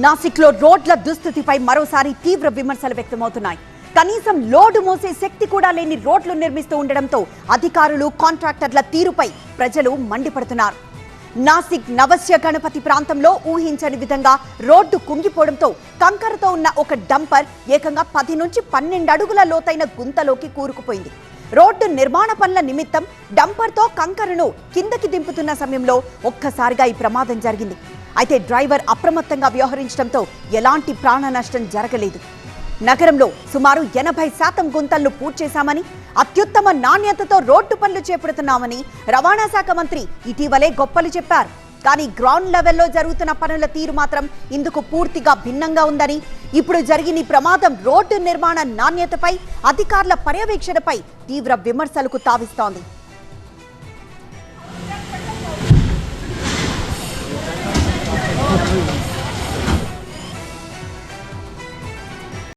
నాసిక్లో రోడ్ల దుస్థితిపై మరోసారి తీవ్ర విమర్శలు వ్యక్తమవుతున్నాయి. కనీసం లోడు మోసే శక్తి కూడా లేని రోడ్లు నిర్మిస్తూ ఉండడంతో అధికారులు, కాంట్రాక్టర్ల తీరుపై ప్రజలు మండిపడుతున్నారు. నాసిక్ నవస్య గణపతి ప్రాంతంలో ఊహించని విధంగా రోడ్డు కుంగిపోవడంతో కంకరతో ఉన్న ఒక డంపర్ ఏకంగా 10 నుంచి 12 అడుగుల లోతైన గుంతలోకి కూరుకుపోయింది. రోడ్డు నిర్మాణ పనుల నిమిత్తం డంపర్తో కంకరను కిందకి దింపుతున్న సమయంలో ఒక్కసారిగా ఈ ప్రమాదం జరిగింది. అయితే డ్రైవర్ అప్రమత్తంగా వ్యవహరించడంతో ఎలాంటి ప్రాణ నష్టం జరగలేదు. నగరంలో సుమారు 80% గుంతలను పూర్తి చేశామని, అత్యుత్తమ నాణ్యతతో రోడ్డు పనులు చేపడుతున్నామని రవాణా శాఖ మంత్రి ఇటీవలే గొప్పలు చెప్పారు. కానీ గ్రౌండ్ లెవెల్లో జరుగుతున్న పనుల తీరు మాత్రం ఇందుకు పూర్తిగా భిన్నంగా ఉందని, ఇప్పుడు జరిగిన ఈ ప్రమాదం రోడ్డు నిర్మాణ నాణ్యతపై, అధికారుల పర్యవేక్షణపై తీవ్ర విమర్శలకు తావిస్తోంది.